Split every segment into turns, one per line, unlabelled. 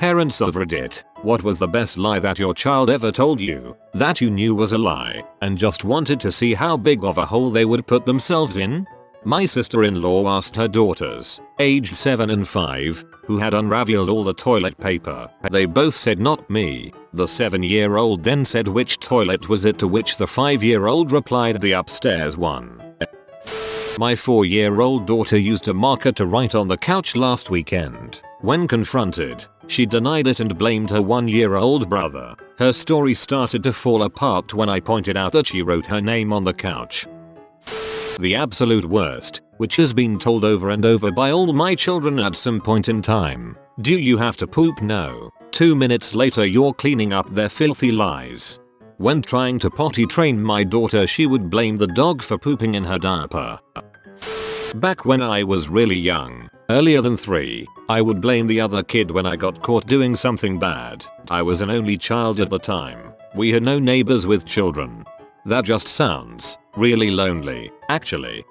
Parents of Reddit, what was the best lie that your child ever told you, that you knew was a lie, and just wanted to see how big of a hole they would put themselves in? My sister-in-law asked her daughters, aged 7 and 5, who had unraveled all the toilet paper. They both said not me. The 7-year-old then said which toilet was it, to which the 5-year-old replied the upstairs one. My 4-year-old daughter used a marker to write on the couch last weekend. When confronted, she denied it and blamed her 1-year-old brother. Her story started to fall apart when I pointed out that she wrote her name on the couch. The absolute worst, which has been told over and over by all my children at some point in time. Do you have to poop? No. 2 minutes later you're cleaning up their filthy lies. When trying to potty train my daughter, she would blame the dog for pooping in her diaper. Back when I was really young, earlier than 3, I would blame the other kid when I got caught doing something bad. I was an only child at the time. We had no neighbors with children. That just sounds really lonely, actually.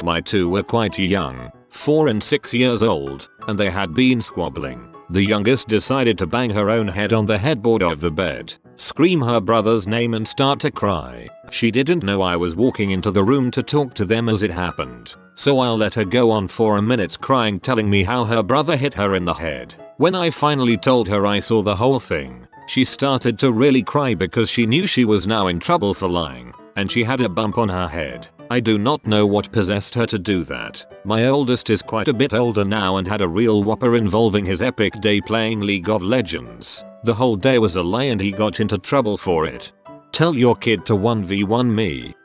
My 2 were quite young, 4 and 6 years old, and they had been squabbling. The youngest decided to bang her own head on the headboard of the bed, scream her brother's name and start to cry. She didn't know I was walking into the room to talk to them as it happened, so I'll let her go on for a minute crying, telling me how her brother hit her in the head. When I finally told her I saw the whole thing, she started to really cry because she knew she was now in trouble for lying, and she had a bump on her head. I do not know what possessed her to do that. My oldest is quite a bit older now and had a real whopper involving his epic day playing League of Legends. The whole day was a lie and he got into trouble for it. Tell your kid to 1v1 me.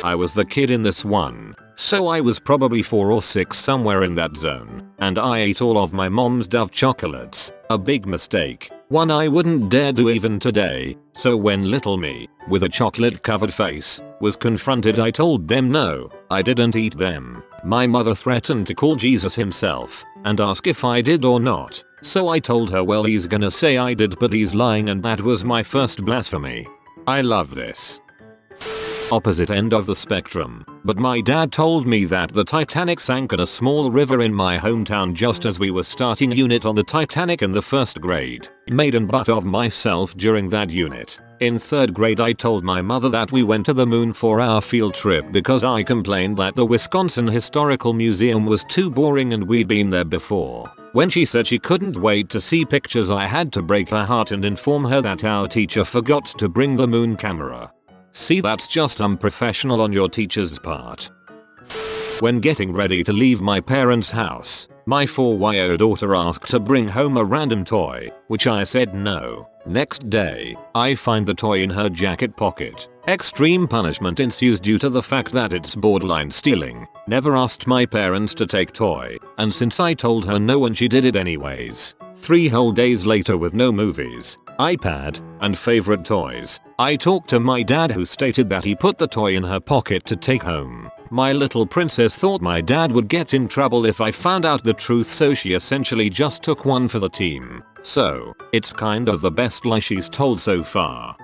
I was the kid in this one, so I was probably 4 or 6, somewhere in that zone, and I ate all of my mom's Dove chocolates. A big mistake, one I wouldn't dare do even today. So when little me, with a chocolate covered face, was confronted, I told them no, I didn't eat them. My mother threatened to call Jesus himself and ask if I did or not. So I told her, well, he's gonna say I did, but he's lying, and that was my first blasphemy. I love this. Opposite end of the spectrum, but my dad told me that the Titanic sank in a small river in my hometown just as we were starting unit on the Titanic in the 1st grade. Made an butt of myself during that unit. In 3rd grade I told my mother that we went to the moon for our field trip because I complained that the Wisconsin Historical Museum was too boring and we'd been there before. When she said she couldn't wait to see pictures, I had to break her heart and inform her that our teacher forgot to bring the moon camera. See, that's just unprofessional on your teacher's part. When getting ready to leave my parents' house, my 4-year-old daughter asked to bring home a random toy, which I said no. Next day, I find the toy in her jacket pocket. Extreme punishment ensues due to the fact that it's borderline stealing. Never asked my parents to take toy, and since I told her no and she did it anyways. 3 whole days later, with no movies, iPad, and favorite toys, I talked to my dad, who stated that he put the toy in her pocket to take home. My little princess thought my dad would get in trouble if I found out the truth, so she essentially just took one for the team. So, it's kind of the best lie she's told so far.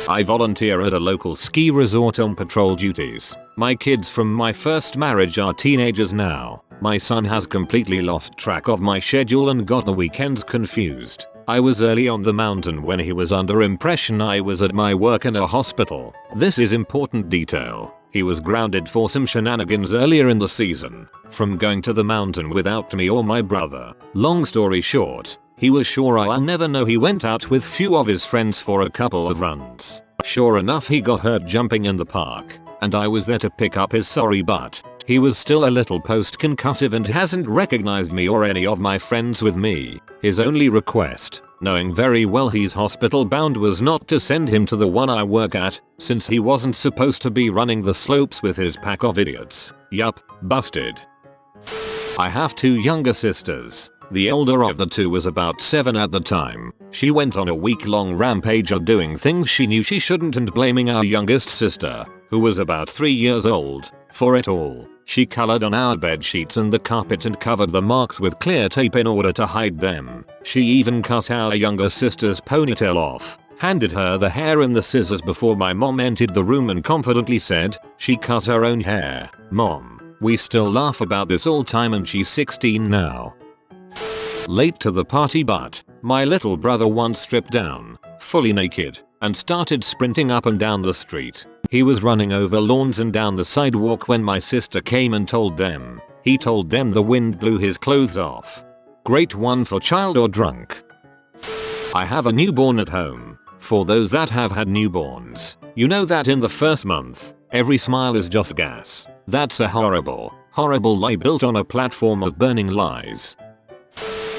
I volunteer at a local ski resort on patrol duties. My kids from my first marriage are teenagers now. My son has completely lost track of my schedule and got the weekends confused. I was early on the mountain when he was under impression I was at my work in a hospital. This is important detail. He was grounded for some shenanigans earlier in the season, from going to the mountain without me or my brother. Long story short, he was sure I'll never know he went out with few of his friends for a couple of runs. Sure enough, he got hurt jumping in the park, and I was there to pick up his sorry butt. He was still a little post-concussive and hasn't recognized me or any of my friends with me. His only request, knowing very well he's hospital bound, was not to send him to the one I work at, since he wasn't supposed to be running the slopes with his pack of idiots. Yup, busted. I have 2 younger sisters. The older of the 2 was about 7 at the time. She went on a week-long rampage of doing things she knew she shouldn't and blaming our youngest sister, who was about 3 years old, for it all. She colored on our bed sheets and the carpet and covered the marks with clear tape in order to hide them. She even cut our younger sister's ponytail off, handed her the hair and the scissors before my mom entered the room and confidently said she cut her own hair. Mom, we still laugh about this all time and she's 16 now. Late to the party, but my little brother once stripped down, fully naked, and started sprinting up and down the street. He was running over lawns and down the sidewalk when my sister came and told them. He told them the wind blew his clothes off. Great one for child or drunk. I have a newborn at home. For those that have had newborns, you know that in the first month, every smile is just gas. That's a horrible lie built on a platform of burning lies.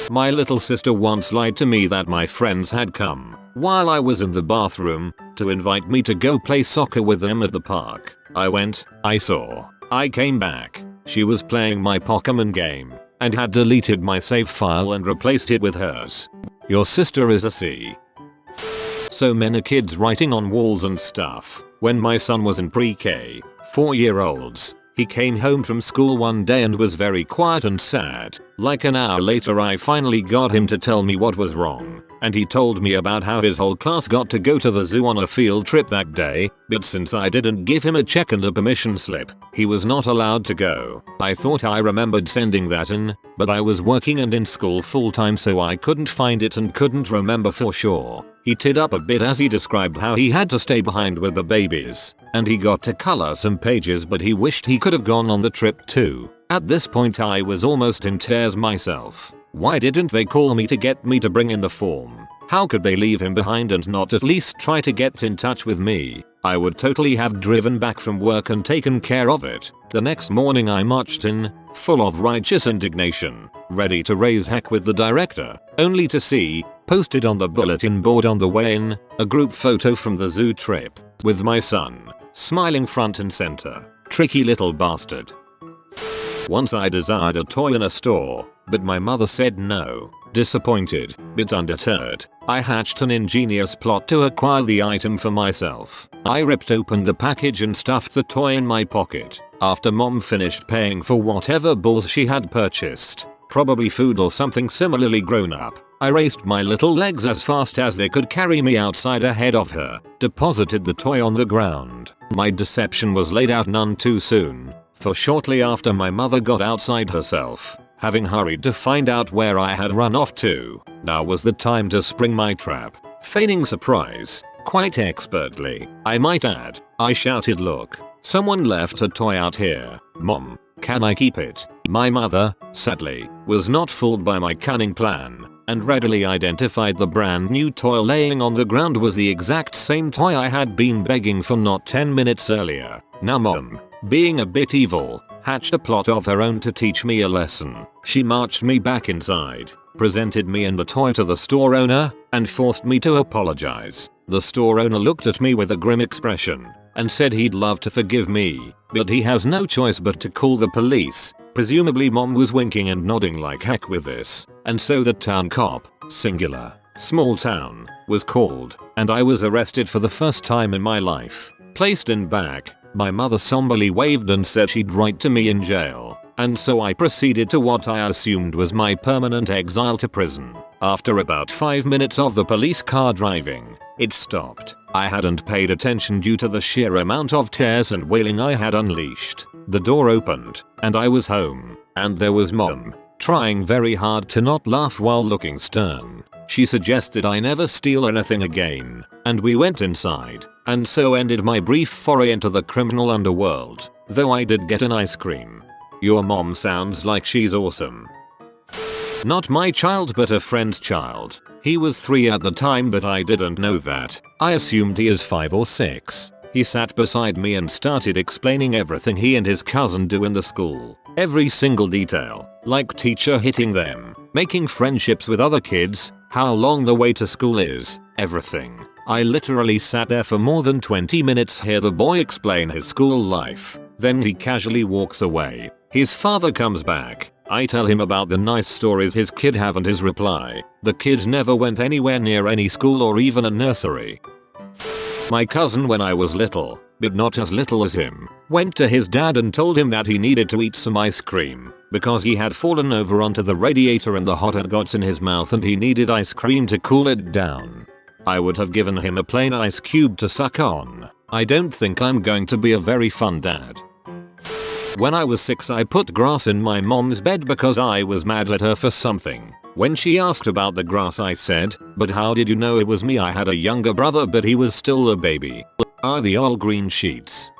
My little sister once lied to me that my friends had come, while I was in the bathroom, to invite me to go play soccer with them at the park. I went, I saw, I came back. She was playing my Pokemon game, and had deleted my save file and replaced it with hers. Your sister is a C. So many kids writing on walls and stuff. When my son was in pre-K, 4-year-olds, he came home from school one day and was very quiet and sad. Like an hour later I finally got him to tell me what was wrong, and he told me about how his whole class got to go to the zoo on a field trip that day, but since I didn't give him a check and a permission slip, he was not allowed to go. I thought I remembered sending that in, but I was working and in school full time, so I couldn't find it and couldn't remember for sure. He teared up a bit as he described how he had to stay behind with the babies, and he got to color some pages, but he wished he could have gone on the trip too. At this point I was almost in tears myself. Why didn't they call me to get me to bring in the form? How could they leave him behind and not at least try to get in touch with me? I would totally have driven back from work and taken care of it. The next morning I marched in, full of righteous indignation, ready to raise heck with the director, only to see, posted on the bulletin board on the way in, a group photo from the zoo trip, with my son, smiling front and center. Tricky little bastard. Once I desired a toy in a store, but my mother said no. Disappointed, but undeterred, I hatched an ingenious plot to acquire the item for myself. I ripped open the package and stuffed the toy in my pocket. After mom finished paying for whatever balls she had purchased, probably food or something similarly grown up, I raced my little legs as fast as they could carry me outside ahead of her, deposited the toy on the ground. My deception was laid out none too soon, for shortly after my mother got outside herself, having hurried to find out where I had run off to. Now was the time to spring my trap. Feigning surprise, quite expertly, I might add, I shouted, "Look, someone left a toy out here. Mom, can I keep it?" My mother, sadly, was not fooled by my cunning plan, and readily identified the brand new toy laying on the ground was the exact same toy I had been begging for not 10 minutes earlier. Now mom, being a bit evil, hatched a plot of her own to teach me a lesson. She marched me back inside, presented me and the toy to the store owner, and forced me to apologize. The store owner looked at me with a grim expression, and said he'd love to forgive me, but he has no choice but to call the police. Presumably mom was winking and nodding like heck with this, and so the town cop, singular, small town, was called, and I was arrested for the first time in my life. Placed in back, my mother somberly waved and said she'd write to me in jail, and so I proceeded to what I assumed was my permanent exile to prison. After about 5 minutes of the police car driving, it stopped. I hadn't paid attention due to the sheer amount of tears and wailing I had unleashed. The door opened, and I was home, and there was mom, trying very hard to not laugh while looking stern. She suggested I never steal anything again, and we went inside, and so ended my brief foray into the criminal underworld, though I did get an ice cream. Your mom sounds like she's awesome. Not my child but a friend's child. He was 3 at the time, but I didn't know that. I assumed he is 5 or 6. He sat beside me and started explaining everything he and his cousin do in the school. Every single detail, like teacher hitting them, making friendships with other kids, how long the way to school is, everything. I literally sat there for more than 20 minutes hear the boy explain his school life. Then he casually walks away. His father comes back. I tell him about the nice stories his kid have and his reply, the kid never went anywhere near any school or even a nursery. My cousin when I was little, but not as little as him, went to his dad and told him that he needed to eat some ice cream, because he had fallen over onto the radiator and the hot air got in his mouth and he needed ice cream to cool it down. I would have given him a plain ice cube to suck on. I don't think I'm going to be a very fun dad. When I was 6 I put grass in my mom's bed because I was mad at her for something. When she asked about the grass I said, but how did you know it was me? I had a younger brother but he was still a baby. The old green sheets.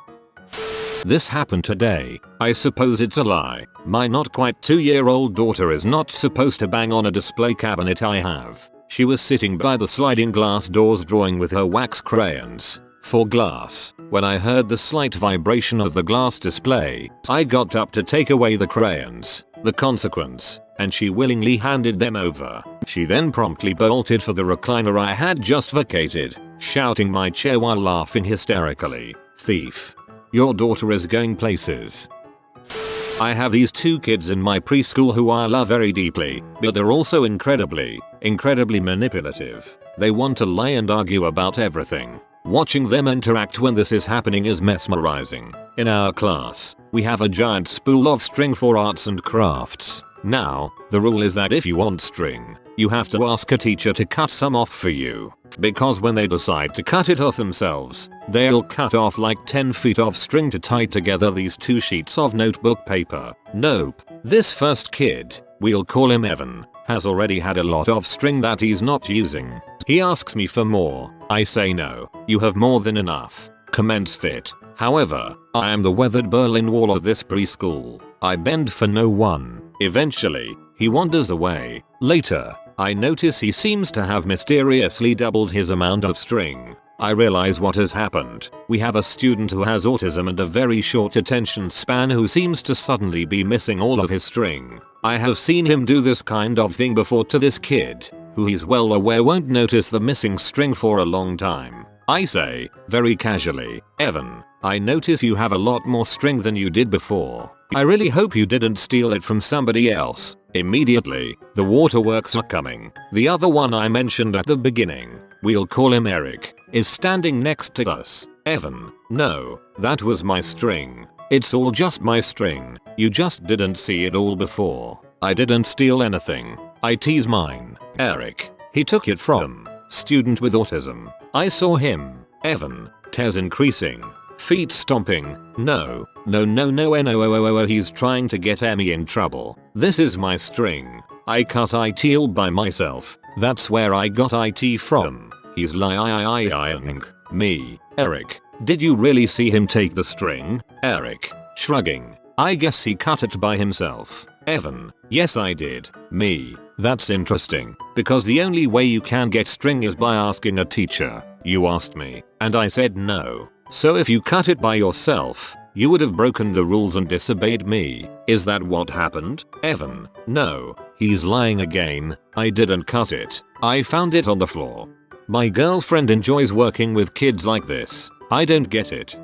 This happened today. I suppose it's a lie. My not quite 2-year-old daughter is not supposed to bang on a display cabinet I have. She was sitting by the sliding glass doors drawing with her wax crayons for glass. When I heard the slight vibration of the glass display, I got up to take away the crayons. The consequence, and she willingly handed them over. She then promptly bolted for the recliner I had just vacated, shouting my chair while laughing hysterically. Thief. Your daughter is going places. I have these 2 kids in my preschool who I love very deeply, but they're also incredibly manipulative. They want to lie and argue about everything. Watching them interact when this is happening is mesmerizing. In our class, we have a giant spool of string for arts and crafts. Now, the rule is that if you want string, you have to ask a teacher to cut some off for you. Because when they decide to cut it off themselves, they'll cut off like 10 feet of string to tie together these 2 sheets of notebook paper. Nope. This first kid, we'll call him Evan, has already had a lot of string that he's not using. He asks me for more. I say no, you have more than enough. Comments fit. However, I am the weathered Berlin Wall of this preschool. I bend for no one. Eventually, he wanders away. Later, I notice he seems to have mysteriously doubled his amount of string. I realize what has happened. We have a student who has autism and a very short attention span who seems to suddenly be missing all of his string. I have seen him do this kind of thing before to this kid, who he's well aware won't notice the missing string for a long time. I say, very casually, Evan, I notice you have a lot more string than you did before. I really hope you didn't steal it from somebody else. Immediately, the waterworks are coming. The other one I mentioned at the beginning, we'll call him Eric, is standing next to us. Evan, no, that was my string. It's all just my string. You just didn't see it all before. I didn't steal anything. I tease mine. Eric, he took it from student with autism. I saw him. Evan, tears increasing. Feet stomping. No, he's trying to get Emmy in trouble. This is my string. I cut it all by myself. That's where I got it from. He's lying. Me. Eric, did you really see him take the string? Eric, shrugging. I guess he cut it by himself. Evan, yes I did. Me, that's interesting, because the only way you can get string is by asking a teacher. You asked me, and I said no. So if you cut it by yourself, you would have broken the rules and disobeyed me. Is that what happened? Evan, no, he's lying again. I didn't cut it. I found it on the floor. My girlfriend enjoys working with kids like this. I don't get it.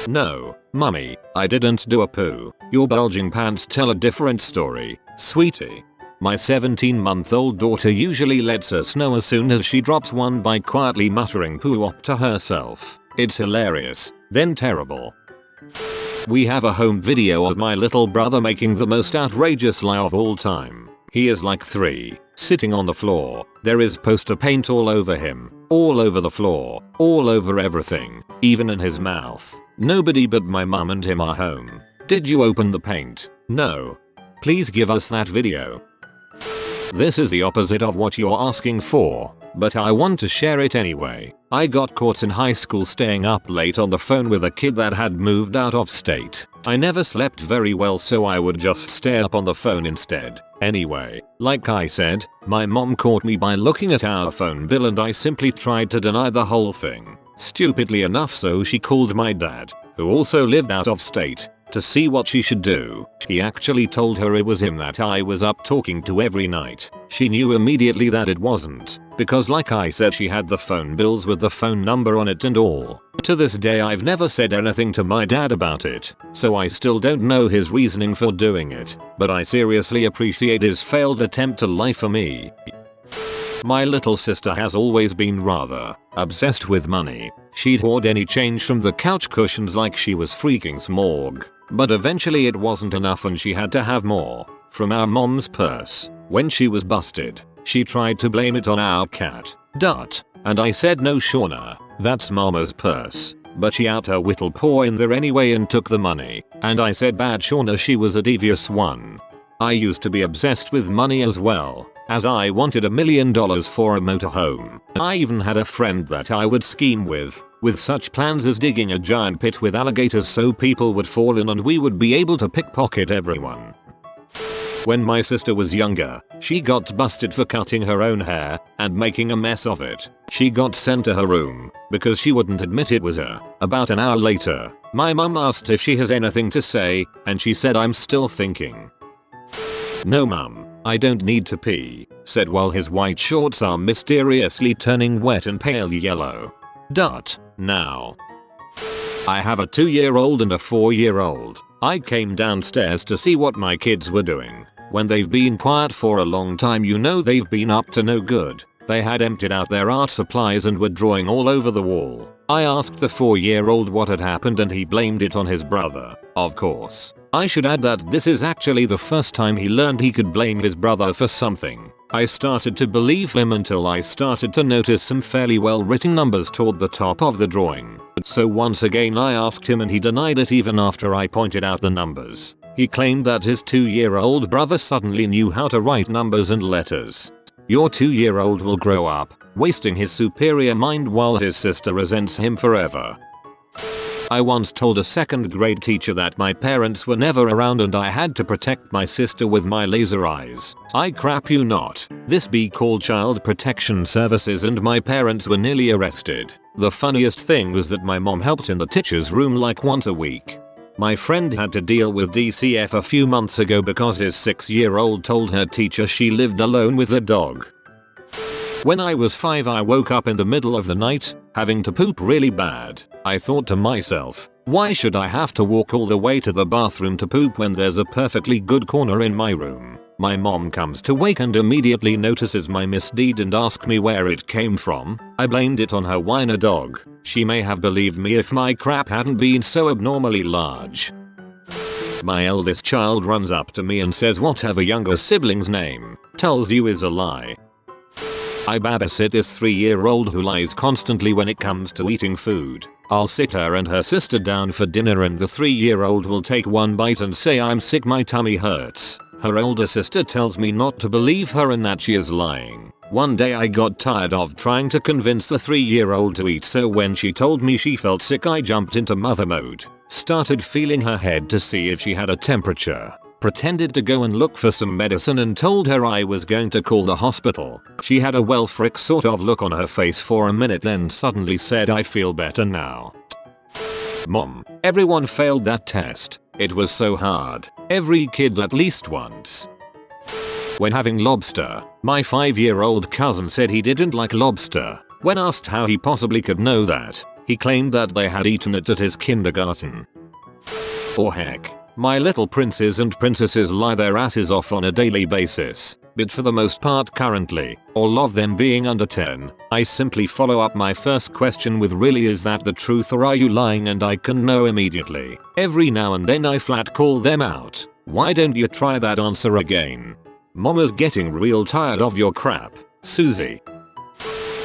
No, mummy, I didn't do a poo. Your bulging pants tell a different story, sweetie. My 17-month-old daughter usually lets us know as soon as she drops one by quietly muttering poo up to herself. It's hilarious, then terrible. We have a home video of my little brother making the most outrageous lie of all time. He is like 3, sitting on the floor. There is poster paint all over him, all over the floor, all over everything, even in his mouth. Nobody but my mum and him are home. Did you open the paint? No. Please give us that video. This is the opposite of what you're asking for, but I want to share it anyway. I got caught in high school staying up late on the phone with a kid that had moved out of state. I never slept very well, so I would just stay up on the phone instead. Anyway, like I said, my mom caught me by looking at our phone bill and I simply tried to deny the whole thing. Stupidly enough, so she called my dad, who also lived out of state, to see what she should do. He actually told her it was him that I was up talking to every night. She knew immediately that it wasn't, because like I said, she had the phone bills with the phone number on it and all. To this day I've never said anything to my dad about it, so I still don't know his reasoning for doing it, but I seriously appreciate his failed attempt to lie for me. My little sister has always been rather obsessed with money. She'd hoard any change from the couch cushions like she was freaking Smorg. But eventually it wasn't enough and she had to have more from our mom's purse. When she was busted, she tried to blame it on our cat, Dot, and I said no Shauna, that's mama's purse. But she out her whittle paw in there anyway and took the money, and I said bad Shauna, she was a devious one. I used to be obsessed with money as well, as I wanted $1 million for a motorhome. I even had a friend that I would scheme with such plans as digging a giant pit with alligators so people would fall in and we would be able to pickpocket everyone. When my sister was younger, she got busted for cutting her own hair and making a mess of it. She got sent to her room because she wouldn't admit it was her. About an hour later, my mum asked if she has anything to say, and she said, "I'm still thinking." "No mum, I don't need to pee," said while his white shorts are mysteriously turning wet and pale yellow. Now. I have a 2-year-old and a 4-year-old. I came downstairs to see what my kids were doing. When they've been quiet for a long time, you know they've been up to no good. They had emptied out their art supplies and were drawing all over the wall. I asked the 4-year-old what had happened and he blamed it on his brother. Of course. I should add that this is actually the first time he learned he could blame his brother for something. I started to believe him until I started to notice some fairly well written numbers toward the top of the drawing. So once again I asked him and he denied it even after I pointed out the numbers. He claimed that his 2-year-old brother suddenly knew how to write numbers and letters. Your 2-year-old will grow up, wasting his superior mind while his sister resents him forever. I once told a 2nd grade teacher that my parents were never around and I had to protect my sister with my laser eyes. I crap you not. This be called Child Protection Services and my parents were nearly arrested. The funniest thing was that my mom helped in the teacher's room like once a week. My friend had to deal with DCF a few months ago because his 6-year-old told her teacher she lived alone with a dog. When I was 5, I woke up in the middle of the night, having to poop really bad. I thought to myself, why should I have to walk all the way to the bathroom to poop when there's a perfectly good corner in my room? My mom comes to wake and immediately notices my misdeed and asks me where it came from. I blamed it on her whiner dog. She may have believed me if my crap hadn't been so abnormally large. My eldest child runs up to me and says whatever younger sibling's name tells you is a lie. I babysit this 3-year-old who lies constantly when it comes to eating food. I'll sit her and her sister down for dinner and the 3-year-old will take one bite and say, "I'm sick, my tummy hurts." Her older sister tells me not to believe her and that she is lying. One day I got tired of trying to convince the 3-year-old to eat, so when she told me she felt sick I jumped into mother mode. Started feeling her head to see if she had a temperature. Pretended to go and look for some medicine and told her I was going to call the hospital. She had a well frick sort of look on her face for a minute, then suddenly said, "I feel better now." Mom, everyone failed that test. It was so hard. Every kid at least once. When having lobster, my 5-year-old cousin said he didn't like lobster. When asked how he possibly could know that, he claimed that they had eaten it at his kindergarten. Or heck. My little princes and princesses lie their asses off on a daily basis, but for the most part currently, all of them being under 10, I simply follow up my first question with "Really, is that the truth or are you lying?" and I can know immediately. Every now and then I flat call them out. "Why don't you try that answer again? Mama's getting real tired of your crap, Susie."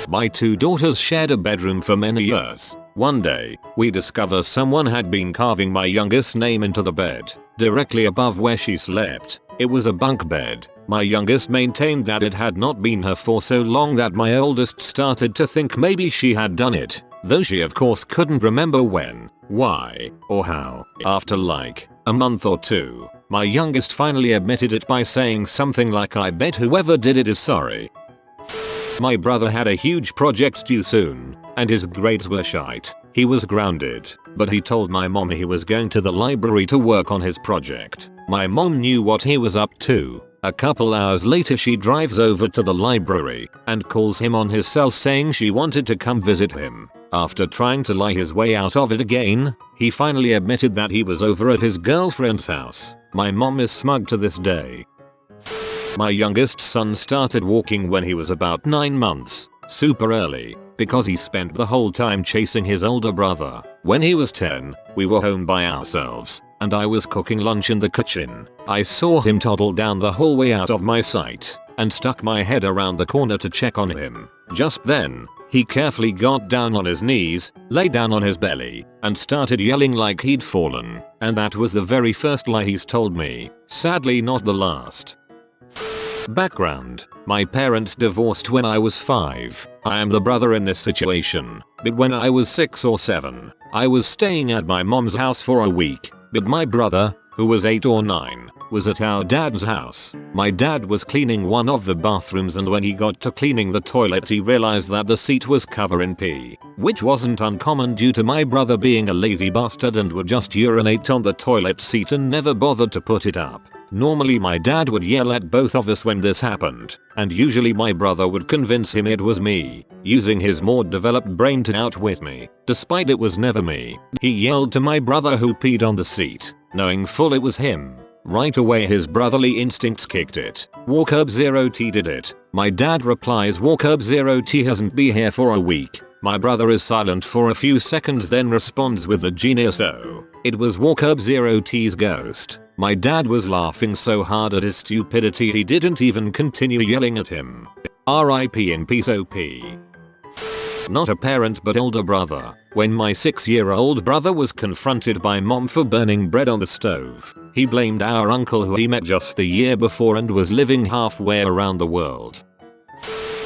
My 2 daughters shared a bedroom for many years. One day, we discover someone had been carving my youngest's name into the bed, directly above where she slept. It was a bunk bed. My youngest maintained that it had not been her for so long that my oldest started to think maybe she had done it, though she of course couldn't remember when, why, or how. After like a month or 2, my youngest finally admitted it by saying something like, "I bet whoever did it is sorry." My brother had a huge project due soon, and his grades were shite. He was grounded, but he told my mom he was going to the library to work on his project. My mom knew what he was up to. A couple hours later she drives over to the library and calls him on his cell saying she wanted to come visit him. After trying to lie his way out of it again, he finally admitted that he was over at his girlfriend's house. My mom is smug to this day. My youngest son started walking when he was about 9 months, super early, because he spent the whole time chasing his older brother. When he was 10, we were home by ourselves, and I was cooking lunch in the kitchen. I saw him toddle down the hallway out of my sight, and stuck my head around the corner to check on him. Just then, he carefully got down on his knees, lay down on his belly, and started yelling like he'd fallen. And that was the very first lie he's told me. Sadly not the last. Background: my parents divorced when I was 5. I am the brother in this situation, but when I was 6 or 7, I was staying at my mom's house for a week, but my brother, who was 8 or 9, was at our dad's house. My dad was cleaning one of the bathrooms, and when he got to cleaning the toilet he realized that the seat was covered in pee, which wasn't uncommon due to my brother being a lazy bastard and would just urinate on the toilet seat and never bothered to put it up. Normally my dad would yell at both of us when this happened, and usually my brother would convince him it was me, using his more developed brain to outwit me. Despite it was never me, he yelled to my brother who peed on the seat, knowing full it was him. Right away his brotherly instincts kicked it. Walk up 0T did it. My dad replies walk up 0T hasn't been here for a week. My brother is silent for a few seconds then responds with the genius oh. It was walk up 0T's ghost. My dad was laughing so hard at his stupidity he didn't even continue yelling at him. RIP in peace OP. Not a parent but older brother. When my 6-year-old brother was confronted by mom for burning bread on the stove, he blamed our uncle who he met just the year before and was living halfway around the world.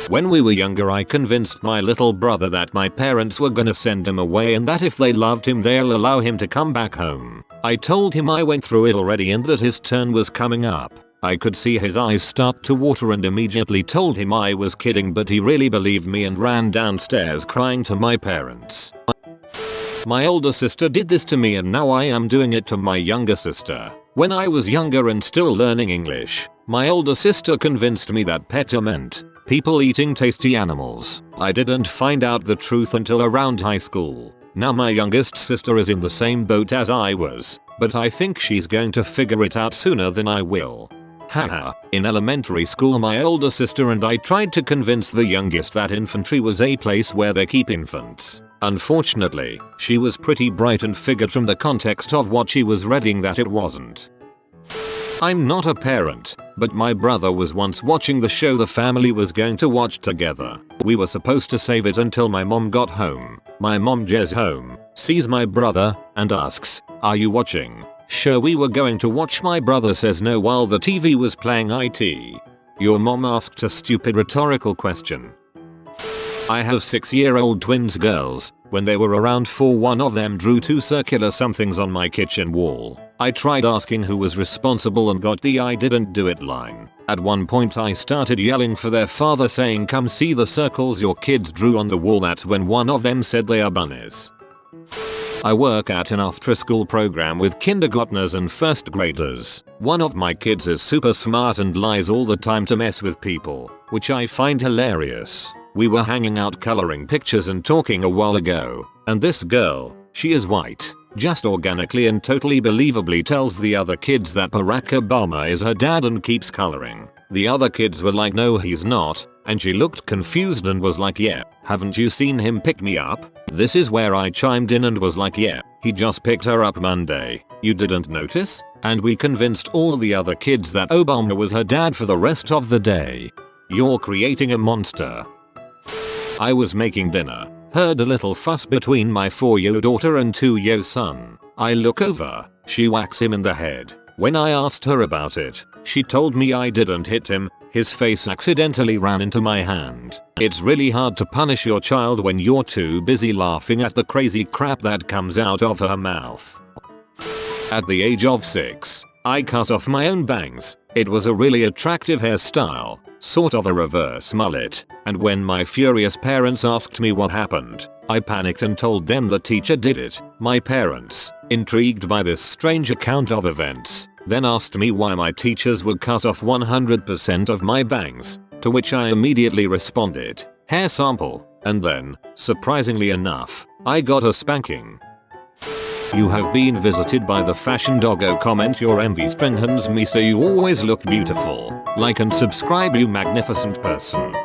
When we were younger I convinced my little brother that my parents were gonna send him away and that if they loved him they'll allow him to come back home. I told him I went through it already and that his turn was coming up. I could see his eyes start to water and immediately told him I was kidding, but he really believed me and ran downstairs crying to my parents. My older sister did this to me and now I am doing it to my younger sister. When I was younger and still learning English, my older sister convinced me that PETA meant people eating tasty animals. I didn't find out the truth until around high school. Now my youngest sister is in the same boat as I was, but I think she's going to figure it out sooner than I will. Haha. In elementary school my older sister and I tried to convince the youngest that infantry was a place where they keep infants. Unfortunately, she was pretty bright and figured from the context of what she was reading that it wasn't. I'm not a parent, but my brother was once watching the show the family was going to watch together. We were supposed to save it until my mom got home. My mom gets home, sees my brother, and asks, "Are you watching?" Show we were going to watch. My brother says no while the TV was playing it. Your mom asked a stupid rhetorical question. I have 6-year-old twins girls. When they were around 4 one of them drew 2 circular somethings on my kitchen wall. I tried asking who was responsible and got the "I didn't do it" line. At one point I started yelling for their father saying come see the circles your kids drew on the wall. That's when one of them said they are bunnies. I work at an after-school program with kindergartners and first graders. One of my kids is super smart and lies all the time to mess with people, which I find hilarious. We were hanging out coloring pictures and talking a while ago, and this girl, she is white, just organically and totally believably tells the other kids that Barack Obama is her dad and keeps coloring. The other kids were like no he's not, and she looked confused and was like yeah, haven't you seen him pick me up? This is where I chimed in and was like yeah, he just picked her up Monday. You didn't notice? And we convinced all the other kids that Obama was her dad for the rest of the day. You're creating a monster. I was making dinner, heard a little fuss between my 4-year daughter and 2-year son. I look over, she whacks him in the head. When I asked her about it, she told me I didn't hit him, his face accidentally ran into my hand. It's really hard to punish your child when you're too busy laughing at the crazy crap that comes out of her mouth. At the age of 6, I cut off my own bangs. It was a really attractive hairstyle, sort of a reverse mullet, and when my furious parents asked me what happened, I panicked and told them the teacher did it. My parents, intrigued by this strange account of events, then asked me why my teachers would cut off 100% of my bangs, to which I immediately responded, hair sample, and then, surprisingly enough, I got a spanking. You have been visited by the fashion doggo. Comment your envy strengthens me so you always look beautiful. Like and subscribe you magnificent person.